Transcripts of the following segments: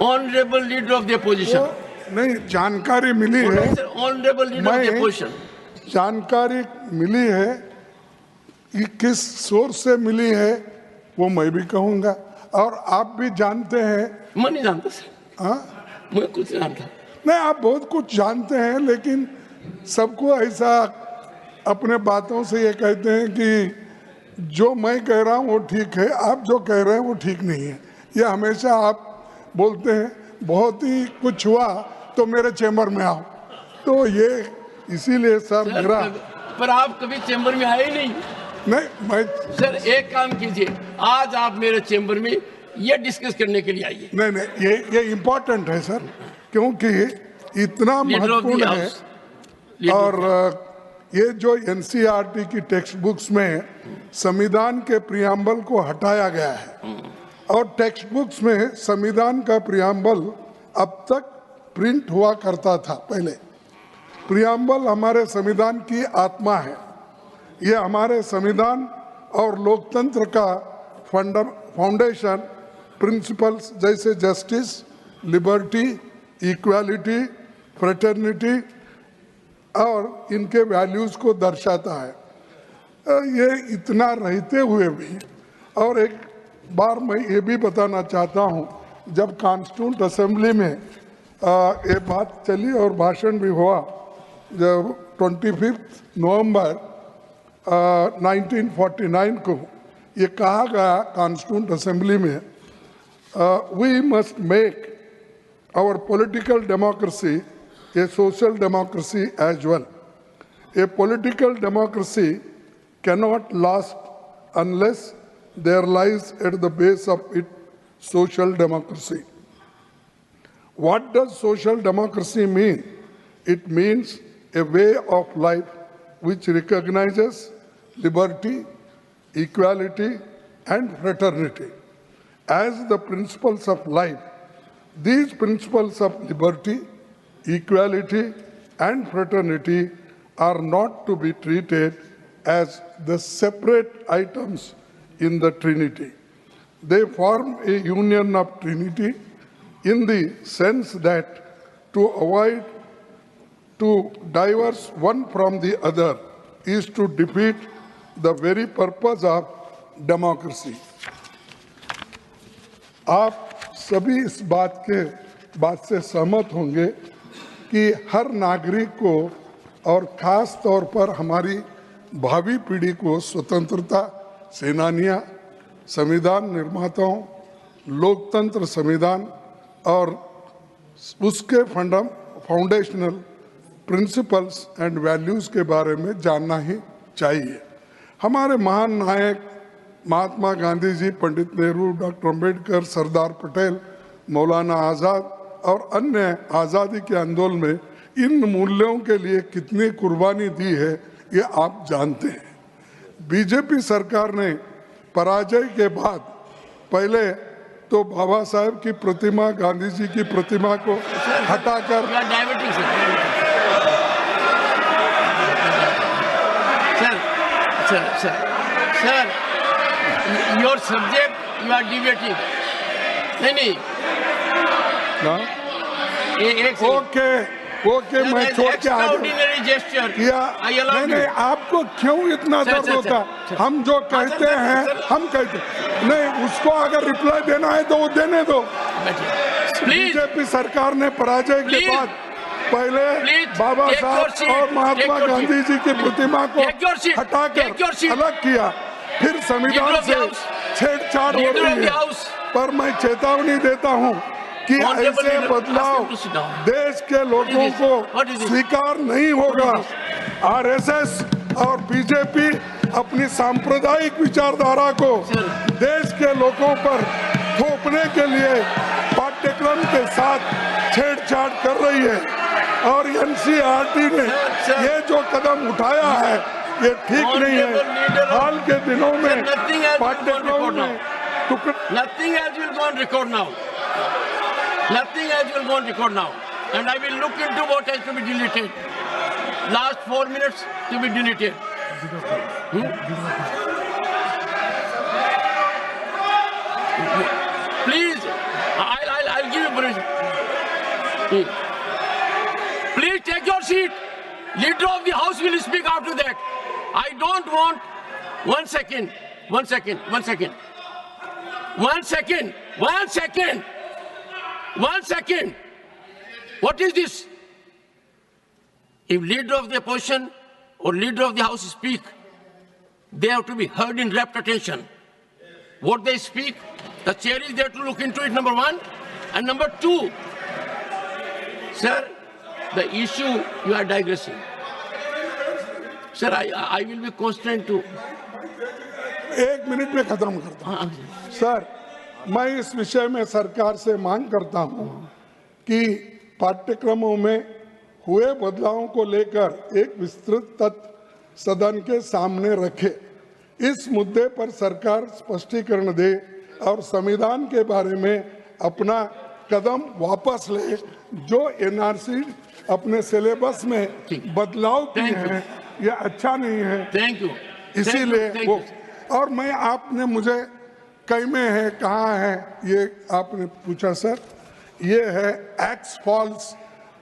Honorable leader of the opposition. नहीं, जानकारी मिली है, Honorable leader of the मैं- opposition. जानकारी मिली है कि किस सोर्स से मिली है वो मैं भी कहूंगा, और आप भी जानते हैं। मैं नहीं जानता सर, हाँ, मैं कुछ नहीं जानता। नहीं, आप बहुत कुछ जानते हैं, लेकिन सबको ऐसा अपने बातों से ये कहते हैं कि जो मैं कह रहा हूँ वो ठीक है, आप जो कह रहे हैं वो ठीक नहीं है। ये हमेशा आप बोलते हैं, बहुत ही कुछ हुआ तो मेरे चैम्बर में आओ, तो ये इसीलिए सर मेरा पर आप कभी चैम्बर में आए नहीं। नहीं, मैं सर एक काम कीजिए, आज आप मेरे चैम्बर में ये डिस्कस करने के लिए आइए। नहीं, ये इम्पोर्टेंट है सर, क्योंकि इतना महत्वपूर्ण है। और ये जो एनसीईआरटी की टेक्स्ट बुक्स में संविधान के प्रियम्बल को हटाया गया है, और टेक्स्ट बुक्स में संविधान का प्रियम्बल अब तक प्रिंट हुआ करता था। पहले प्रियम्बल हमारे संविधान की आत्मा है, ये हमारे संविधान और लोकतंत्र का फाउंडेशन प्रिंसिपल्स जैसे जस्टिस, लिबर्टी, इक्वालिटी, फ्रेटर्निटी और इनके वैल्यूज को दर्शाता है। ये इतना रहते हुए भी, और एक बार मैं ये भी बताना चाहता हूँ, जब कॉन्स्टिट्यूंट असेंबली में ये बात चली और भाषण भी हुआ, जब 25 नवंबर 1949 को ये कहा गया कॉन्स्टिट्यूंट असेंबली में, we must make our political democracy a social democracy as well. A political democracy cannot last unless there lies at the base of it social democracy. What does social democracy mean? It means a way of life which recognizes liberty, equality, and fraternity as the principles of life. These principles of liberty, equality, and fraternity are not to be treated as the separate items in the Trinity. They form a union of Trinity in the sense that to avoid to diverse one from the other is to defeat the very purpose of democracy. आप सभी इस बात से सहमत होंगे कि हर नागरिक को और खास तौर पर हमारी भावी पीढ़ी को स्वतंत्रता सेनानियां, संविधान निर्माताओं, लोकतंत्र संविधान और उसके फाउंडेशनल प्रिंसिपल्स एंड वैल्यूज के बारे में जानना ही चाहिए। हमारे महान नायक महात्मा गांधी जी, पंडित नेहरू, डॉक्टर अम्बेडकर, सरदार पटेल, मौलाना आज़ाद और अन्य आज़ादी के आंदोलन में इन मूल्यों के लिए कितनी कुर्बानी दी है ये आप जानते हैं। बीजेपी सरकार ने पराजय के बाद पहले तो बाबा साहेब की प्रतिमा, गांधी जी की प्रतिमा को हटाकर sir your subject you are debating. नहीं ओके मैं छोड़ के आ किया। नहीं, आपको क्यों इतना दर्द होता है? हम जो कहते हैं हम कहते नहीं, उसको अगर रिप्लाई देना है तो वो देने दो। बीजेपी सरकार ने पराजय के बाद पहले बाबा साहब और महात्मा गांधी जी की प्रतिमा को हटाकर अलग किया, फिर संविधान से छेड़छाड़ हो रही है। पर मैं चेतावनी देता हूं कि ऐसे बदलाव देश के लोगों को स्वीकार नहीं होगा। आरएसएस और बीजेपी अपनी सांप्रदायिक विचारधारा को देश के लोगों पर थोपने के लिए पाठ्यक्रम के साथ छेड़छाड़ कर रही है, और एनसीईआरटी ने ये जो कदम उठाया है ये ठीक नहीं है। हाल के दिनों में पाठ्यक्रम में Nothing else will go on record now. Nothing else will go on record now. And I will look into what has to be deleted. Last 4 minutes to be deleted. Please, I'll give you permission. Please take your seat. Leader of the House will speak after that. I don't want. 1 second. 1 second. 1 second. 1 second. 1 second. 1 second. What is this? If leader of the opposition or leader of the House speak, they have to be heard in rapt attention. What they speak, the chair is there to look into it, number one. And number two, sir, the issue you are digressing. Sir, I will be constrained to. 1 minute में खत्म करता हूं। Sir, मैं इस विषय में सरकार से मांग करता हूं कि पाठ्यक्रमों में हुए बदलावों को लेकर एक विस्तृत तथ्य सदन के सामने रखे। इस मुद्दे पर सरकार स्पष्टीकरण दे और संविधान के बारे में अपना कदम वापस ले। जो एनआरसी अपने सिलेबस में बदलाव किए हैं, ये अच्छा नहीं है। Thank you. इसीलिए वो, और मैं, आपने मुझे कई में है, कहाँ है, ये आपने पूछा सर, ये है axe falls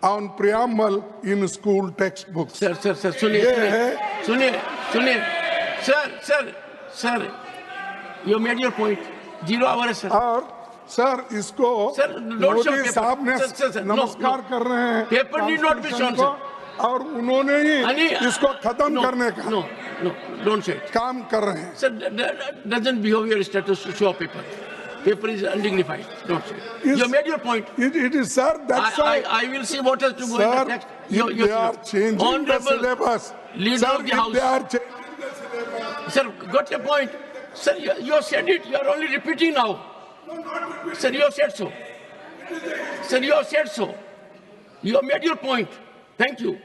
on preamble in school text book. Sir sir sir सुनिए सुनिए सुनिए sir you made your point. 0 hour है सर। और सर इसको मोदी साहब ने नमस्कार कर रहे हैं paper need not be shown sir, और उन्होंने ही इसको खत्म करने का डोंट से काम कर रहे हैं। Sir doesn't behave your status to show paper. Paper is undignified. Don't say. You made your point. It is, sir. That's why I will see what has to go in the text. They are changing the syllabus. Leader of the House. They are changing the syllabus. Sir, got your point. Sir, you have said it. You are only repeating now. No, not repeating. Sir, you have said so. Sir, you have said so. You have made your point. Thank you.